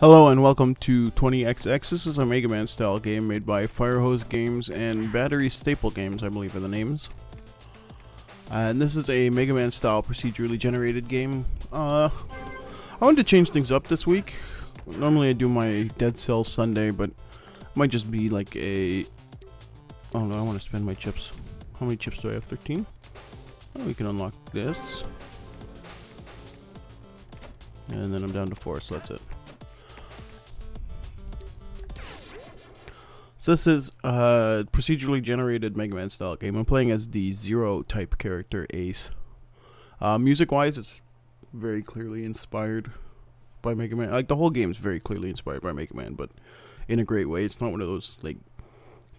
Hello and welcome to 20XX. This is a Mega Man style game made by Firehose Games and Batterystaple Games, I believe are the names. And this is a Mega Man style procedurally generated game. I wanted to change things up this week. Normally I do my Dead Cell Sunday, but it might just be like a... Oh no, I want to spend my chips. How many chips do I have? 13? Oh, we can unlock this. And then I'm down to 4, so that's it. So this is a procedurally generated Mega Man style game. I'm playing as the Zero type character, Ace. Music wise, it's very clearly inspired by Mega Man. Like, the whole game is very clearly inspired by Mega Man, but in a great way. It's not one of those like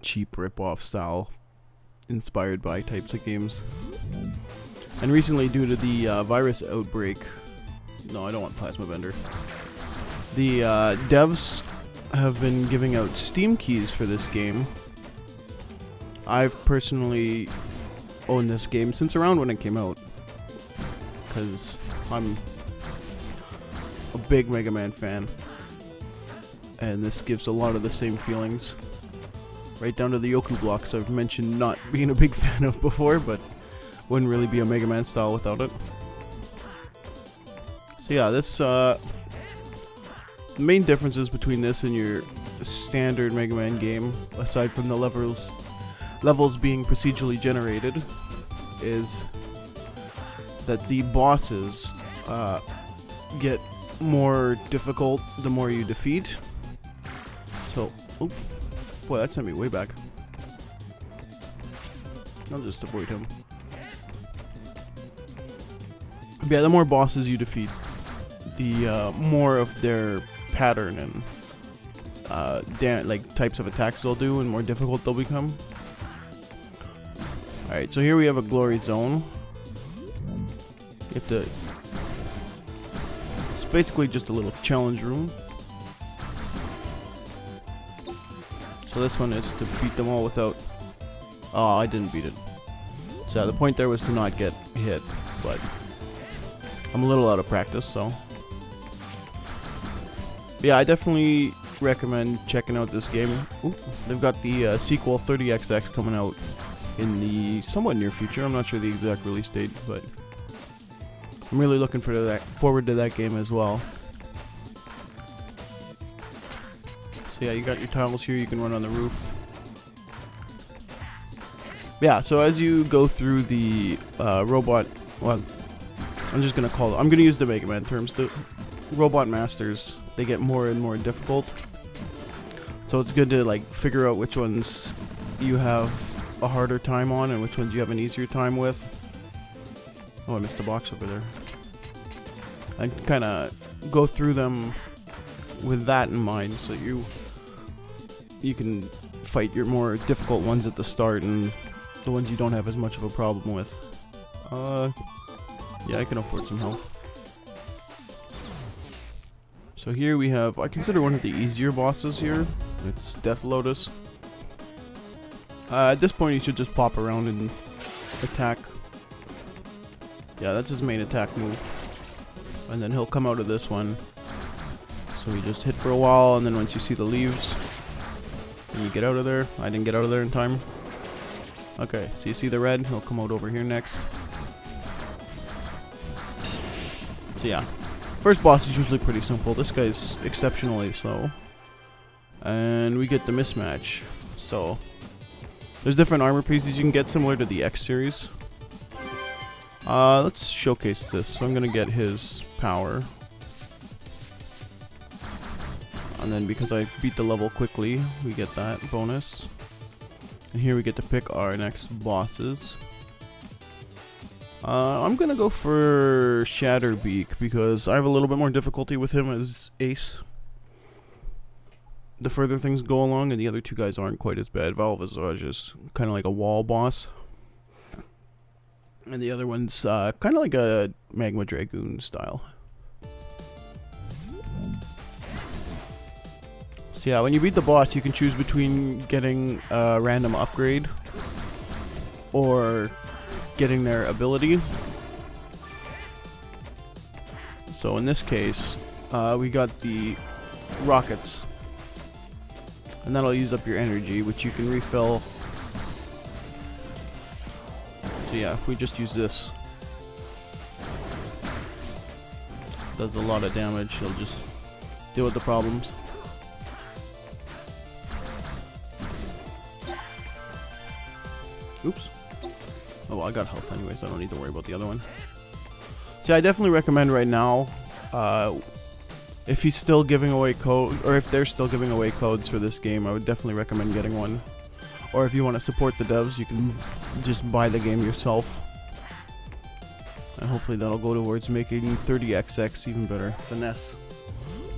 cheap rip-off style inspired by types of games. And recently, due to the virus outbreak, no, I don't want Plasma Bender. The devs have been giving out Steam keys for this game. I've personally owned this game since around when it came out, because I'm a big Mega Man fan, and this gives a lot of the same feelings, right down to the Yoku blocks I've mentioned not being a big fan of before, but wouldn't really be a Mega Man style without it. So yeah, this the main differences between this and your standard Mega Man game, aside from the levels being procedurally generated, is that the bosses get more difficult the more you defeat. So, oh, boy, that sent me way back. I'll just avoid him. But yeah, the more bosses you defeat, the more of their pattern and like types of attacks they'll do, and more difficult they'll become. Alright, so here we have a glory zone. You have to... It's basically just a little challenge room. So this one is to beat them all without... Oh, I didn't beat it. So yeah, the point there was to not get hit, but I'm a little out of practice, so... Yeah, I definitely recommend checking out this game. Ooh, they've got the sequel 30XX coming out in the somewhat near future. I'm not sure the exact release date, but I'm really looking forward to that game as well. So yeah, you got your tiles here. You can run on the roof. Yeah, so as you go through the robot, well, I'm gonna use the Mega Man terms. The robot masters, they get more and more difficult, so it's good to like figure out which ones you have a harder time on and which ones you have an easier time with. Oh, I missed a box over there. And kind of go through them with that in mind, so you can fight your more difficult ones at the start and the ones you don't have as much of a problem with. Yeah, I can afford some help. So here we have, I consider one of the easier bosses here. It's Death Lotus. At this point you should just pop around and attack. Yeah, that's his main attack move. And then he'll come out of this one. So you just hit for a while, and then once you see the leaves, then you get out of there. I didn't get out of there in time. Okay, so you see the red, he'll come out over here next. So yeah. First boss is usually pretty simple. This guy's exceptionally slow. And we get the mismatch. So, there's different armor pieces you can get similar to the X series. Let's showcase this. So I'm gonna get his power. And then because I beat the level quickly, we get that bonus. And here we get to pick our next bosses. I'm gonna go for Shatterbeak because I have a little bit more difficulty with him as Ace. The further things go along, and the other two guys aren't quite as bad. Valve is just kind of like a wall boss, and the other one's kind of like a Magma Dragoon style. So yeah, when you beat the boss, you can choose between getting a random upgrade or getting their ability. So in this case, we got the rockets. And that'll use up your energy, which you can refill. So yeah, if we just use this, does a lot of damage. It'll just deal with the problems. Oops. Oh, well, I got health anyways. I don't need to worry about the other one. See, I definitely recommend right now, if he's still giving away code, or if they're still giving away codes for this game, I would definitely recommend getting one. Or if you want to support the devs, you can just buy the game yourself. And hopefully that'll go towards making 30XX even better. Finesse.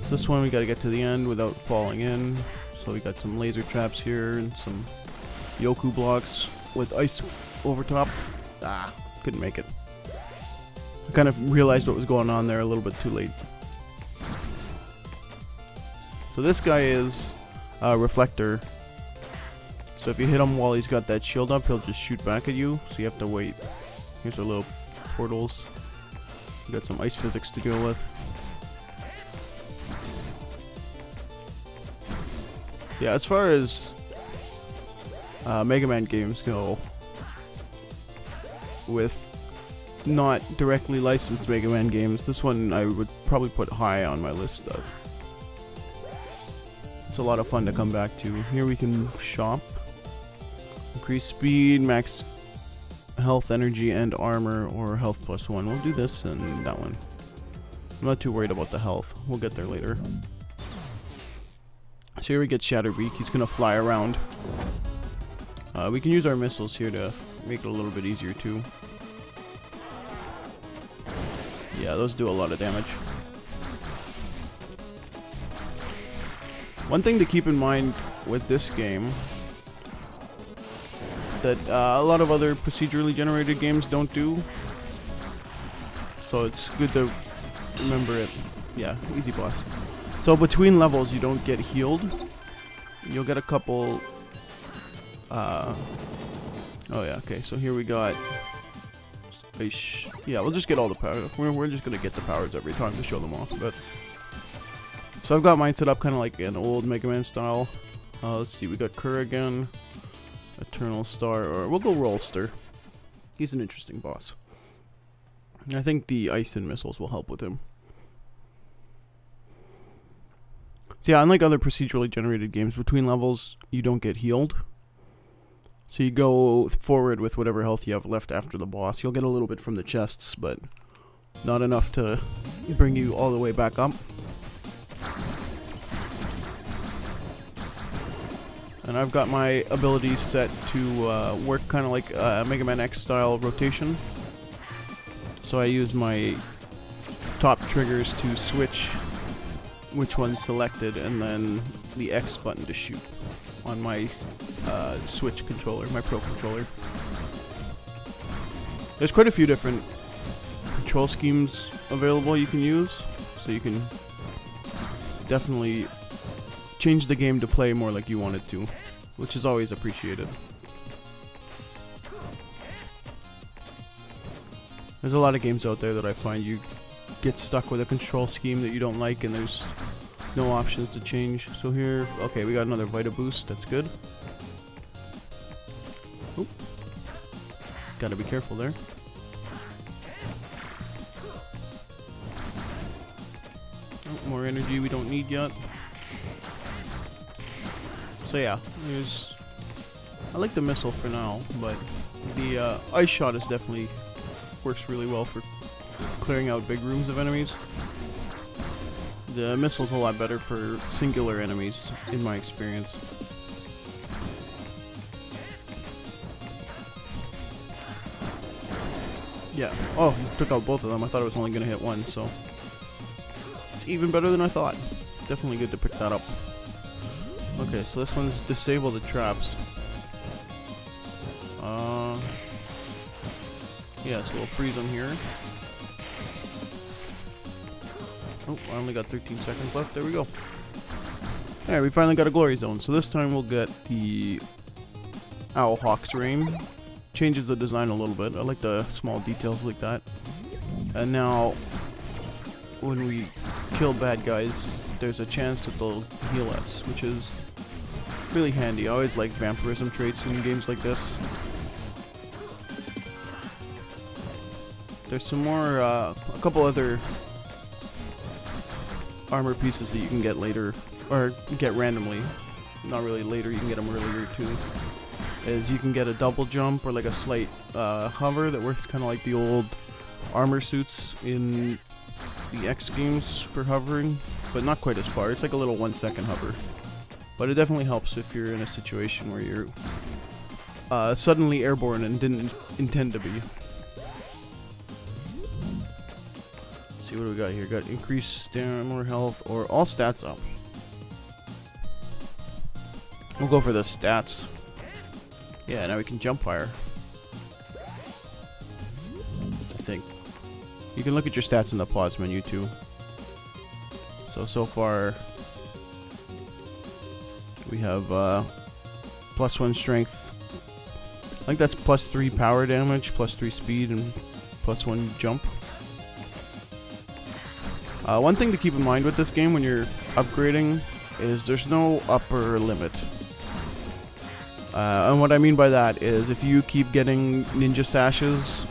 So this one we gotta get to the end without falling in. So we got some laser traps here and some Yoku blocks with ice over top. Ah, couldn't make it. I kind of realized what was going on there a little bit too late. So this guy is a reflector. So if you hit him while he's got that shield up, he'll just shoot back at you. So you have to wait. Here's our little portals. We got some ice physics to deal with. Yeah, as far as Mega Man games go, with not directly licensed Mega Man games, this one I would probably put high on my list of. It's a lot of fun to come back to. Here we can shop. Increase speed, max health, energy, and armor, or health plus 1. We'll do this and that one. I'm not too worried about the health. We'll get there later. So here we get Shatterbeak. He's gonna fly around. We can use our missiles here to make it a little bit easier too. Yeah, those do a lot of damage. One thing to keep in mind with this game that a lot of other procedurally generated games don't do, so it's good to remember it. Yeah, easy boss. So between levels you don't get healed. You'll get a couple oh yeah, okay, so here we got yeah, we'll just get all the power. We're just gonna get the powers every time to show them off. But so I've got mine set up kind of like an old Mega Man style. Let's see, we got Kurrigan, Eternal Star, or we'll go Rollster. He's an interesting boss. I think the ice and missiles will help with him. So yeah, unlike other procedurally generated games, between levels you don't get healed. So you go forward with whatever health you have left after the boss. You'll get a little bit from the chests, but not enough to bring you all the way back up. And I've got my abilities set to work kind of like Mega Man X style rotation. So I use my top triggers to switch which one's selected, and then the X button to shoot on my Switch controller, my Pro controller. There's quite a few different control schemes available you can use, so you can definitely change the game to play more like you want it to, which is always appreciated. There's a lot of games out there that I find you get stuck with a control scheme that you don't like, and there's no options to change. So here, okay, we got another Vita Boost, that's good. Oop. Gotta be careful there. Oh, more energy we don't need yet. So yeah, I like the missile for now, but the ice shot is definitely works really well for clearing out big rooms of enemies. The missile's a lot better for singular enemies, in my experience. Yeah. Oh, took out both of them. I thought it was only going to hit one, so it's even better than I thought. Definitely good to pick that up. Okay, so this one's disable the traps. Yeah, so we'll freeze them here. Oh, I only got 13 seconds left. There we go. Alright, we finally got a glory zone. So this time we'll get the Owl Hawk's Rain. Changes the design a little bit. I like the small details like that. And now, when we kill bad guys, there's a chance that they'll heal us, which is really handy. I always like vampirism traits in games like this. There's some more, a couple other armor pieces that you can get later, or get randomly. Not really later, you can get them earlier too. Is you can get a double jump or like a slight hover that works kind of like the old armor suits in the X games for hovering, but not quite as far. It's like a little 1 second hover. But it definitely helps if you're in a situation where you're suddenly airborne and didn't intend to be. Let's see what do we got here. Got increased stamina, more health, or all stats up. We'll go for the stats. Yeah, now we can jump fire. I think. You can look at your stats in the pause menu too. So far we have +1 strength. I think that's +3 power damage, +3 speed, and +1 jump. One thing to keep in mind with this game when you're upgrading is there's no upper limit. And what I mean by that is if you keep getting ninja sashes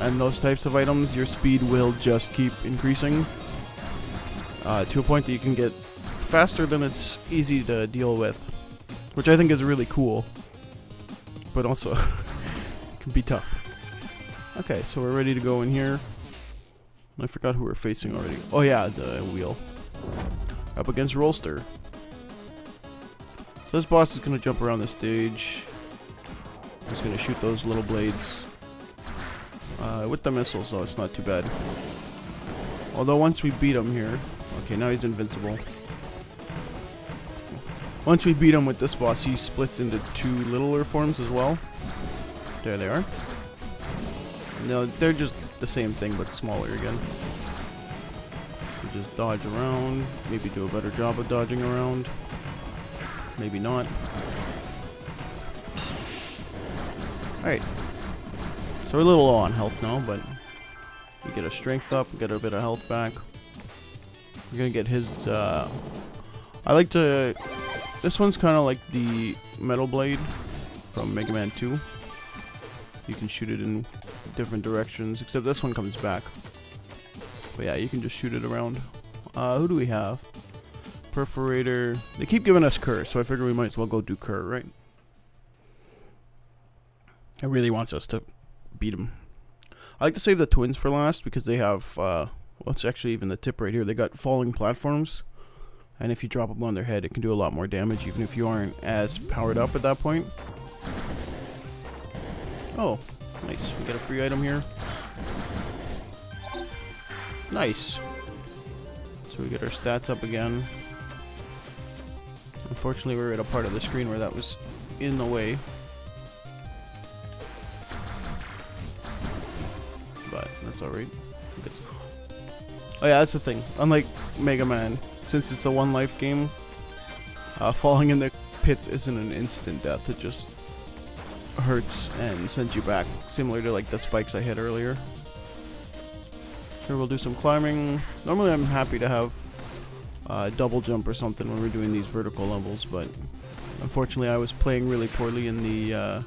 and those types of items, your speed will just keep increasing to a point that you can get faster than it's easy to deal with, which I think is really cool, but also can be tough. Okay, so we're ready to go in here. I forgot who we're facing already. Oh yeah, the wheel. Up against Rollster. So this boss is going to jump around the stage. He's going to shoot those little blades. With the missiles, so it's not too bad. Although once we beat him here... Okay, now he's invincible. Once we beat him with this boss, he splits into 2 littler forms as well. There they are. No, they're just the same thing, but smaller again. So just dodge around. Maybe do a better job of dodging around. Maybe not. Alright. So we're a little low on health now, but we get our strength up, we get a bit of health back. We're gonna get his, I like to... This one's kind of like the Metal Blade from Mega Man 2. You can shoot it in different directions, except this one comes back. But yeah, you can just shoot it around. Who do we have? Perforator. They keep giving us Kerr, so I figure we might as well go do Kerr, right? It really wants us to beat him. I like to save the twins for last because they have, well, it's actually even the tip right here. They got falling platforms, and if you drop them on their head, it can do a lot more damage, even if you aren't as powered up at that point. Oh, nice. We get a free item here. Nice. So we get our stats up again. Unfortunately, we're at a part of the screen where that was in the way. But that's alright. Oh yeah, that's the thing. Unlike Mega Man, since it's a one-life game, falling in the pits isn't an instant death. It just hurts and sends you back, similar to like the spikes I hit earlier. Here we'll do some climbing. Normally I'm happy to have double jump or something when we're doing these vertical levels, but unfortunately I was playing really poorly in the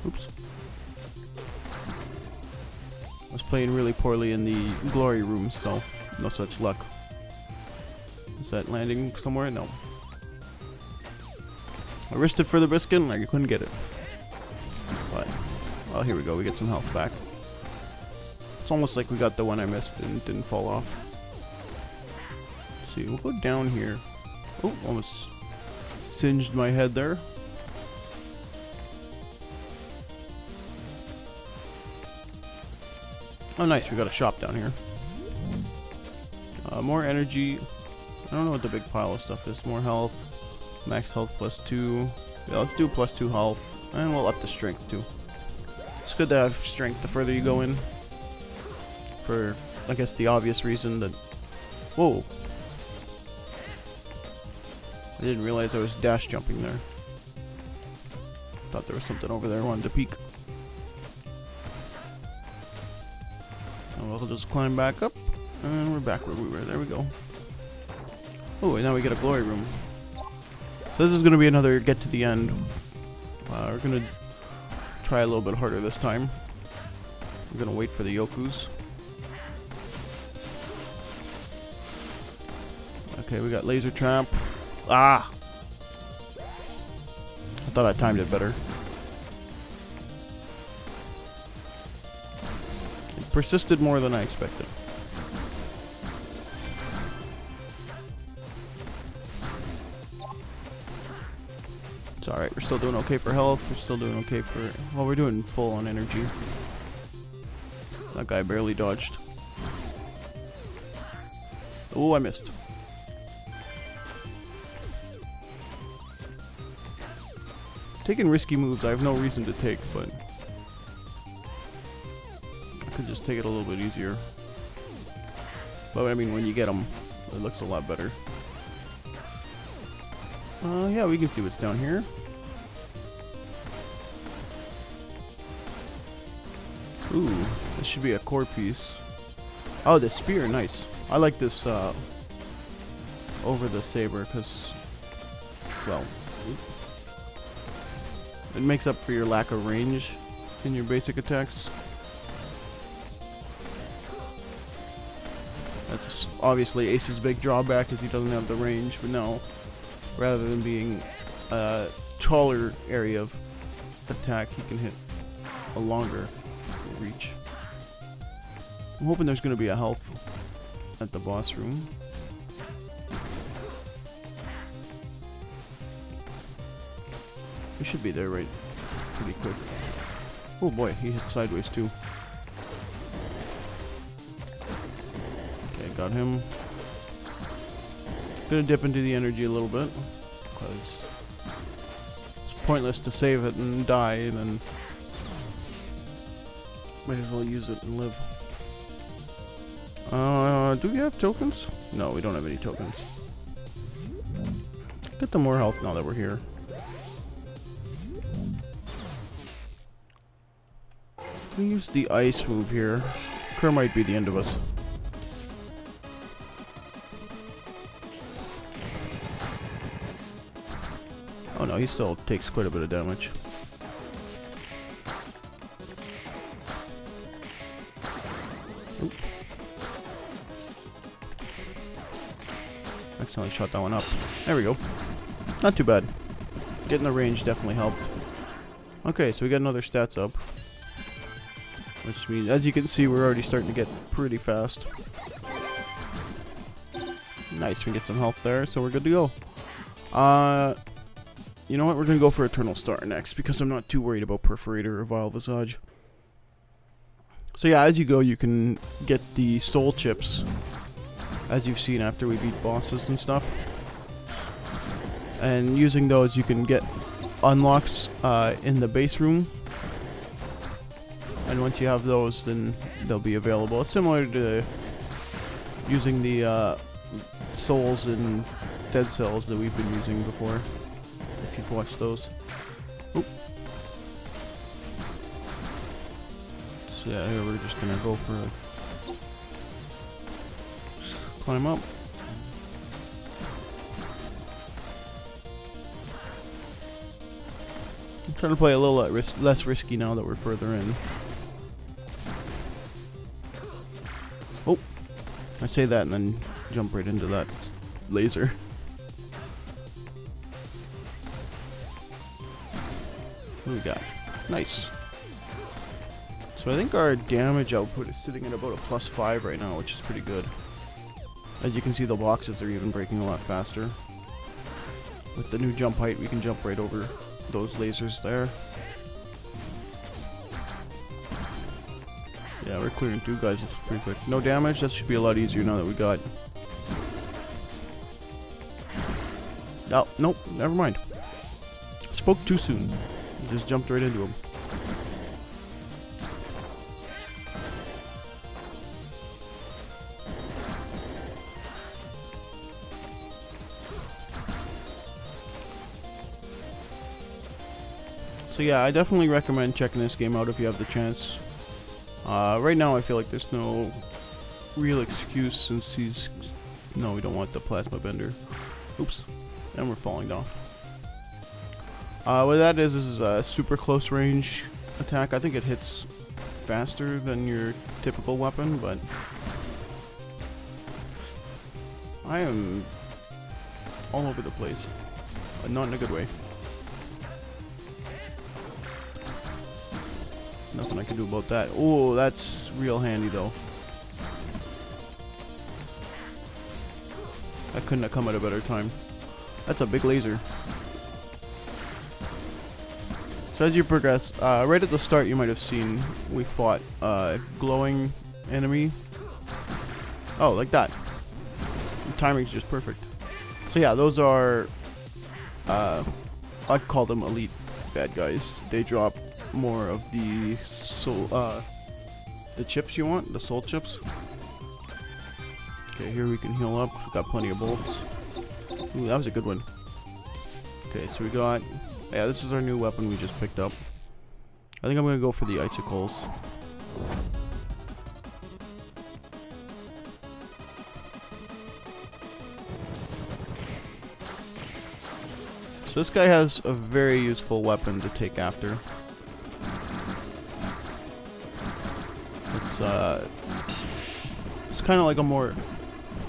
oops. I was playing really poorly in the glory room, so no such luck. Is that landing somewhere? No. I risked it for the biscuit and I couldn't get it. But, well, here we go. We get some health back. It's almost like we got the one I missed and didn't fall off. Let's see, we'll go down here. Oh, almost singed my head there. Oh, nice. We got a shop down here. More energy. I don't know what the big pile of stuff is. More health. Max health +2. Yeah, let's do +2 health. And we'll up the strength too. It's good to have strength the further you go in. For, I guess, the obvious reason that... Whoa! I didn't realize I was dash jumping there. Thought there was something over there I wanted to peek. And we'll just climb back up. And we're back where we were. There we go. Oh, and now we get a glory room. So this is going to be another get to the end. We're going to try a little bit harder this time. We're going to wait for the Yokus. Okay, we got laser trap. Ah! I thought I timed it better. It persisted more than I expected. It's alright, we're still doing okay for health. We're still doing okay for... Well, we're doing full on energy. That guy barely dodged. Oh, I missed. Taking risky moves I have no reason to take, but I could just take it a little bit easier. But I mean, when you get them, it looks a lot better. Yeah, we can see what's down here. Ooh, this should be a core piece. Oh, the spear, nice. I like this over the saber because, well, it makes up for your lack of range in your basic attacks. That's obviously Ace's big drawback is he doesn't have the range, but now, rather than being a taller area of attack, he can hit a longer reach. I'm hoping there's going to be a health at the boss room. We should be there right pretty quick. Oh boy, he hit sideways too. Okay, got him. Gonna dip into the energy a little bit because it's pointless to save it and die, and then might as well use it and live. Do we have tokens? No, we don't have any tokens. Get the more health now that we're here. We use the ice move here. Kerr might be the end of us. Oh no, he still takes quite a bit of damage. Oop. Accidentally shot that one up. There we go. Not too bad. Getting the range definitely helped. Okay, so we got another stats up. Which means, as you can see, we're already starting to get pretty fast. Nice, we get some health there, so we're good to go. You know what, we're going to go for Eternal Star next, because I'm not too worried about Perforator or Vile Visage. So yeah, as you go, you can get the soul chips, as you've seen after we beat bosses and stuff. And using those, you can get unlocks in the base room. And once you have those, then they'll be available. It's similar to using the souls in Dead Cells that we've been using before, if you've watched those. Oop. So yeah, here we're just gonna go for a climb up. I'm trying to play a little less risky now that we're further in. Oh, I say that and then jump right into that laser. What do we got? Nice. So I think our damage output is sitting at about a +5 right now, which is pretty good. As you can see, the boxes are even breaking a lot faster. With the new jump height, we can jump right over those lasers there. Yeah, we're clearing 2 guys. It's pretty quick. No damage. That should be a lot easier now that we got. Oh, nope. Never mind. Spoke too soon. Just jumped right into him. So yeah, I definitely recommend checking this game out if you have the chance. Right now I feel like there's no real excuse since he's No, we don't want the plasma bender. Oops. And we're falling off. What that is a super close range attack. I think it hits faster than your typical weapon, but I am all over the place, but not in a good way. Nothing I can do about that. Oh, that's real handy though. That couldn't have come at a better time. That's a big laser. So as you progress, right at the start you might have seen we fought a glowing enemy. Oh, like that. The timing's just perfect. So yeah, those are, I'd call them elite bad guys. They drop more of the soul, the chips you want, the soul chips. Okay, here we can heal up. We've got plenty of bolts. Ooh, that was a good one. Okay, so we got, yeah, this is our new weapon we just picked up. I think I'm gonna go for the icicles. So this guy has a very useful weapon to take after. It's kind of like a more...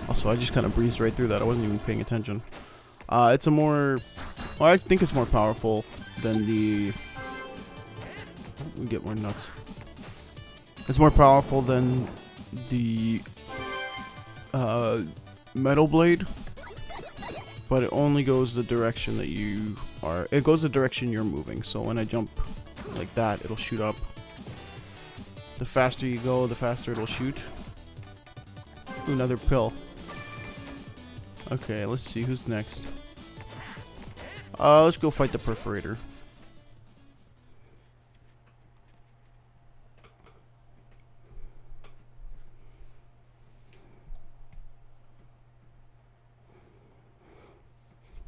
Also, I just kind of breezed right through that. I wasn't even paying attention. It's a more... Well, I think it's more powerful than the... We get more nuts. It's more powerful than the metal blade, but it only goes the direction that you are. It goes the direction you're moving. So when I jump like that, it'll shoot up. The faster you go, the faster it'll shoot. Ooh, another pill. Okay, let's see who's next. Let's go fight the perforator.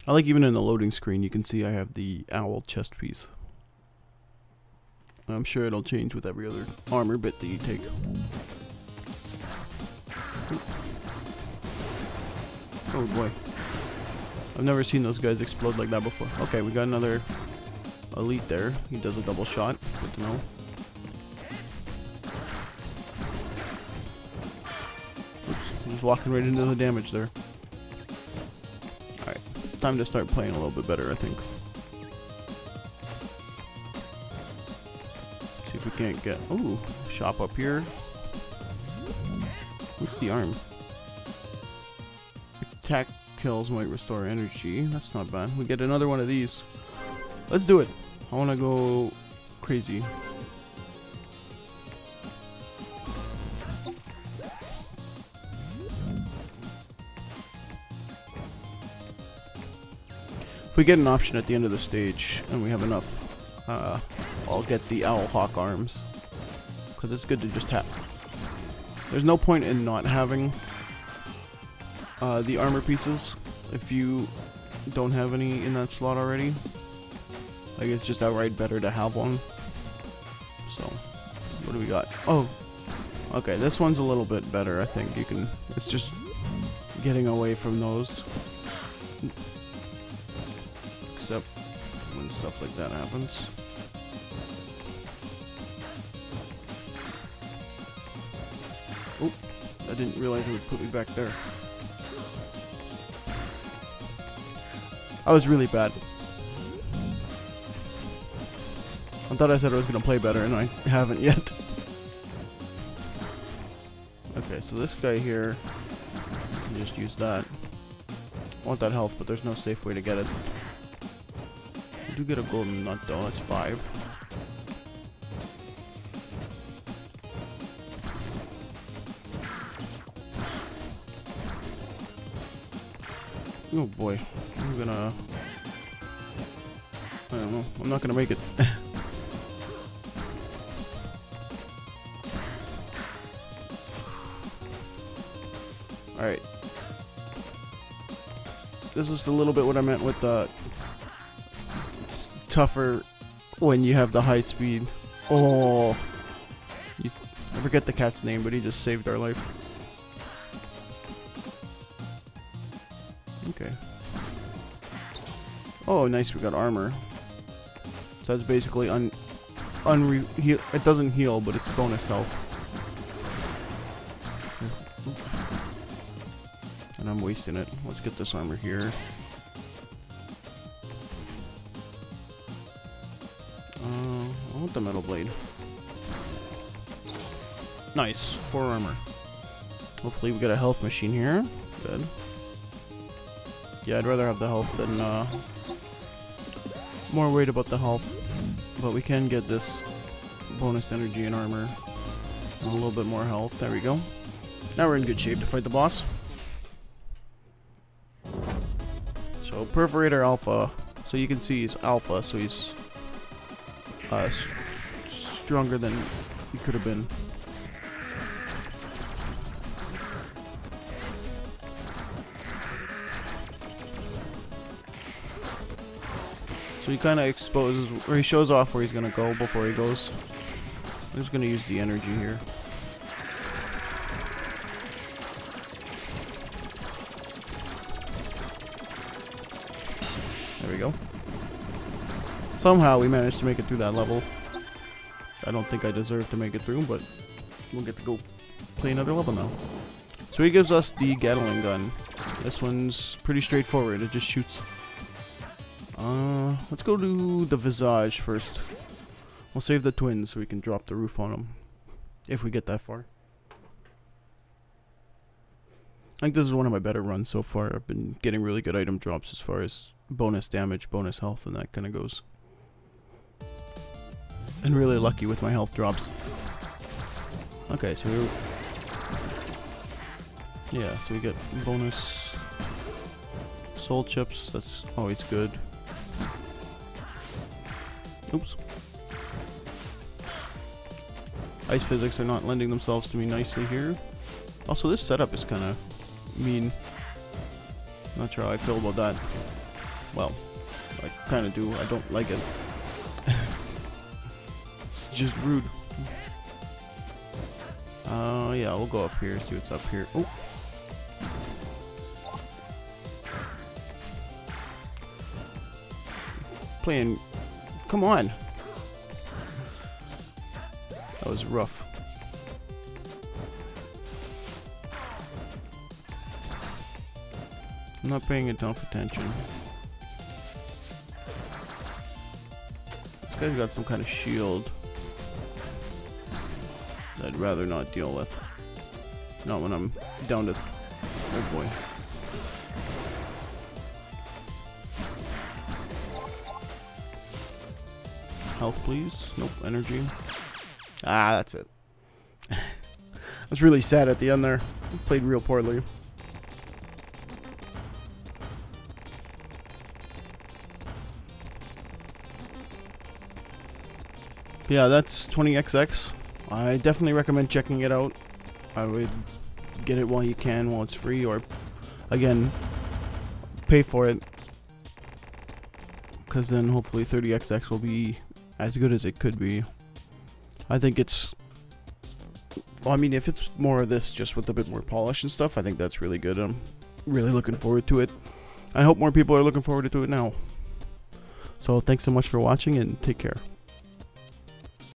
I like even in the loading screen you can see I have the owl chest piece. I'm sure it'll change with every other armor bit that you take. Oh boy. I've never seen those guys explode like that before. Okay, we got another elite there. He does a double shot. Good to know. Oops, just walking right into the damage there. Alright, time to start playing a little bit better, I think. See if we can't get... Ooh, shop up here. What's the arm? Attack kills might restore energy. That's not bad. We get another one of these. Let's do it. I want to go crazy. If we get an option at the end of the stage and we have enough, I'll get the owl hawk arms, because it's good to just tap. There's no point in not having the armor pieces if you don't have any in that slot already. Like, it's just outright better to have one. So, what do we got? Oh, okay, this one's a little bit better, I think. You can, it's just getting away from those. Except when stuff like that happens. Oh, I didn't realize it would put me back there. I was really bad. I thought I said I was going to play better, and I haven't yet. Okay, so this guy here, just use that. I want that health, but there's no safe way to get it. You do get a golden nut, though. That's 5. Oh boy, I'm gonna... I don't know. I'm not gonna make it. Alright. This is a little bit what I meant with the... It's tougher when you have the high speed. Oh! I forget the cat's name, but he just saved our life. Okay. Oh, nice. We got armor. So that's basically it doesn't heal, but it's bonus health. And I'm wasting it. Let's get this armor here. I want the metal blade. Nice. 4 armor. Hopefully we get a health machine here. Good. Yeah, I'd rather have the health than more worried about the health. But we can get this bonus energy and armor. And a little bit more health. There we go. Now we're in good shape to fight the boss. So Perforator Alpha. So you can see he's Alpha, so he's stronger than he could have been. So he kind of exposes, or he shows off where he's going to go before he goes. I'm just going to use the energy here. There we go. Somehow we managed to make it through that level. I don't think I deserve to make it through, but we'll get to go play another level now. So he gives us the Gatling gun. This one's pretty straightforward. It just shoots. Let's go to the Visage first. We'll save the twins so we can drop the roof on them. If we get that far. I think this is one of my better runs so far. I've been getting really good item drops as far as bonus damage, bonus health, and that kind of goes. And really lucky with my health drops. Okay, so so we get bonus soul chips. That's always good. Oops. Ice physics are not lending themselves to me nicely here. Also, this setup is kind of mean. Not sure how I feel about that. Well, I kind of do. I don't like it. It's just rude. Yeah, we'll go up here, see what's up here. Oh. Playing. Come on. That was rough. I'm not paying enough attention. This guy's got some kind of shield that I'd rather not deal with. Not when I'm down to... Oh boy. Health, please. Nope, energy. Ah, that's it. I was really sad at the end there. Played real poorly. Yeah, that's 20XX. I definitely recommend checking it out. I would get it while you can, while it's free, or again, pay for it, because then hopefully 30XX will be as good as it could be. I think it's, well, I mean, if it's more of this just with a bit more polish and stuff, I think that's really good. I'm really looking forward to it. I hope more people are looking forward to it now. So thanks so much for watching, and take care.